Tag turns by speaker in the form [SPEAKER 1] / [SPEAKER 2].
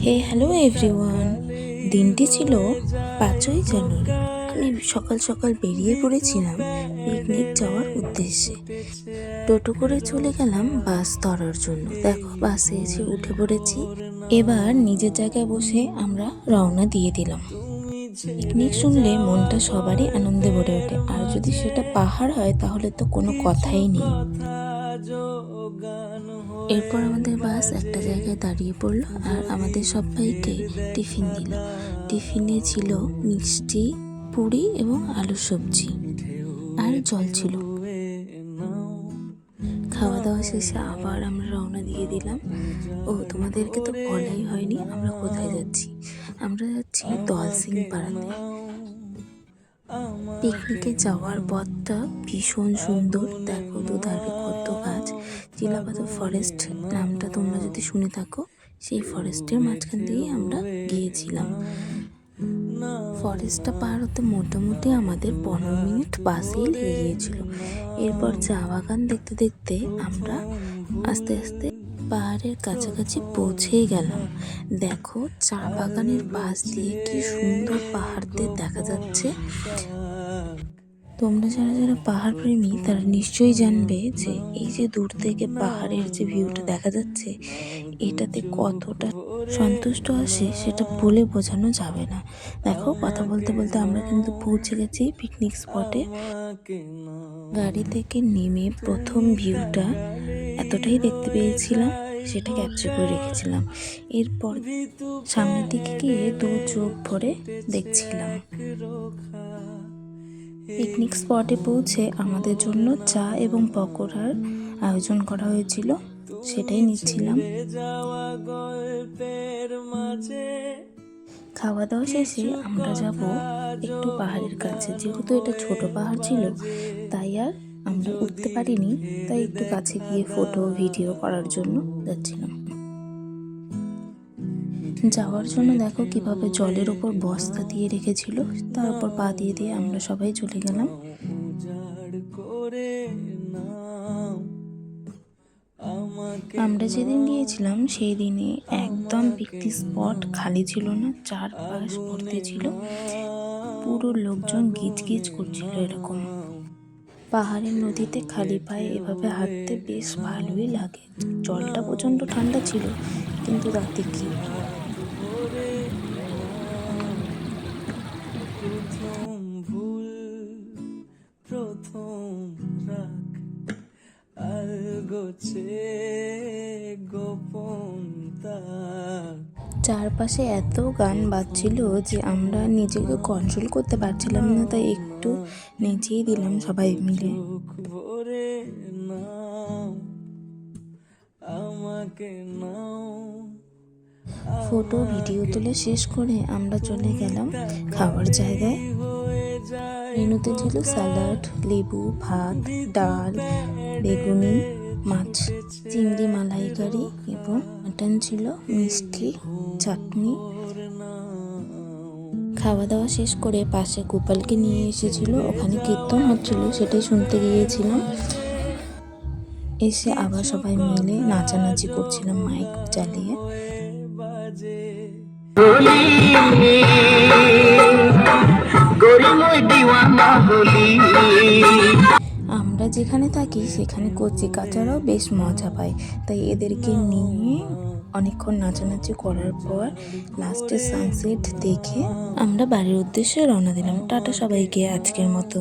[SPEAKER 1] হে hello everyone. দিনটি ছিল 5ই জানুয়ারি। আমি সকাল সকাল বেরিয়ে পড়েছিলাম পিকনিক যাওয়ার উদ্দেশ্যে। টোটো করে চলে গেলাম বাস ধরার জন্য। দেখো বাসে এসে উঠে পড়েছি। এবার নিজের জায়গায় বসে আমরা রওনা দিয়ে দিলাম। পিকনিক শুনলে মনটা সবারই আনন্দে ভরে ওঠে, আর যদি সেটা পাহাড় হয় তাহলে তো কোনো কথাই নেই। এরপর আমাদের বাস একটা জায়গায় দাঁড়িয়ে পড়লো আর আমাদের সবাইকে টিফিন দিল। টিফিনে ছিল মিষ্টি, পুরি এবং আলুর সবজি আর জল ছিল। খাওয়া দাওয়া শেষে আবার আমরা রওনা দিয়ে দিলাম। তোমাদেরকে তো বলাই হয়নি আমরা কোথায় যাচ্ছি। আমরা যাচ্ছি দলসিং পাড়াতে। পিকনিকে যাওয়ার পথটা ভীষণ সুন্দর। দেখো দুধারে কত গাছ। চিলাপাতা ফরেস্ট নামটা তোমরা যদি শুনে থাকো, সেই ফরেস্টের মাঝখান দিয়ে আমরা গিয়েছিলাম। ফরেস্টটা পার হতে মোটামুটি আমাদের 15 মিনিট বাসেই লেগে গিয়েছিল। এরপর চা বাগান দেখতে দেখতে আমরা আস্তে আস্তে পাহাড়ের কাছাকাছি পৌঁছেই গেলাম। দেখো চা বাগানের পাশ দিয়ে কি সুন্দর পাহাড়দের দেখা যাচ্ছে। তোমরা যারা যারা পাহাড় প্রেমী তারা নিশ্চয়ই জানবে যে এই যে দূর থেকে পাহাড়ের যে ভিউটা দেখা যাচ্ছে, এটাতে কতটা সন্তুষ্ট আসে সেটা বলে বোঝানো যাবে না। দেখো কথা বলতে বলতে আমরা কিন্তু পৌঁছে গেছি পিকনিক স্পটে। গাড়ি থেকে নেমে প্রথম ভিউটা এতটাই দেখতে পেয়েছিলাম, সেটা ক্যাপচার করে রেখেছিলাম। এরপর সামনের দিকে গিয়ে দু চোখ ভরে দেখছিলাম। পিকনিক স্পটে পৌঁছে আমাদের জন্য চা এবং পকোড়ার আয়োজন করা হয়েছিল, সেটাই নিচ্ছিলাম। খাওয়া দাওয়া শেষে আমরা যাব একটু পাহাড়ের কাছে। যেহেতু এটা ছোট পাহাড় ছিল তাই আর আমরা উঠতে পারিনি, তাই একটু কাছে গিয়ে ফটো ভিডিও করার জন্য যাচ্ছিলাম। যাওয়ার জন্য দেখো কিভাবে জলের ওপর বস্তা দিয়ে রেখেছিল, তার উপর পা দিয়ে দিয়ে আমরা সবাই চলে গেলাম। আমরা যেদিন গিয়েছিলাম সেই দিনে একদম পিকনিক স্পট খালি ছিল না, চারপাশ ভর্তি ছিল, পুরো লোকজন গিজ গিজ করছিল। এরকম পাহাড়ের নদীতে খালি পায়ে এভাবে হাঁটতে বেশ ভালোই লাগে। জলটা প্রচণ্ড ঠান্ডা ছিল, কিন্তু রাতে কি চারপাশে এত গান বাজছিল যে আমরা নিজেকে কন্ট্রোল করতে পারছিলাম না, তাই একটু নেচেই দিলাম সবাই মিলে। ফটো ভিডিও তুলে শেষ করে আমরা চলে গেলাম খাবার জায়গায়। মেনুতে ছিল স্যালাড, লেবু, ভাত, ডাল, বেগুনি, মাছ, চিংড়ি মালাইকারি এবং মাটন ছিল, মিষ্টি, চাটনি। খাওয়া দাওয়া শেষ করে পাশে গোপালকে নিয়ে এসেছিল, ওখানে কীর্তন হচ্ছিল, সেটাই শুনতে গিয়েছিলাম। এসে আবার সবাই মিলে নাচানাচি করছিলাম মাইক চালিয়ে। আমরা যেখানে থাকি সেখানে কচি কাচারাও বেশ মজা পায়, তাই এদেরকে নিয়ে অনেকক্ষণ নাচানাচি করার পর লাস্টে সানসেট দেখে আমরা বাড়ির উদ্দেশ্যে রওনা দিলাম। টাটা সবাইকে আজকের মতো।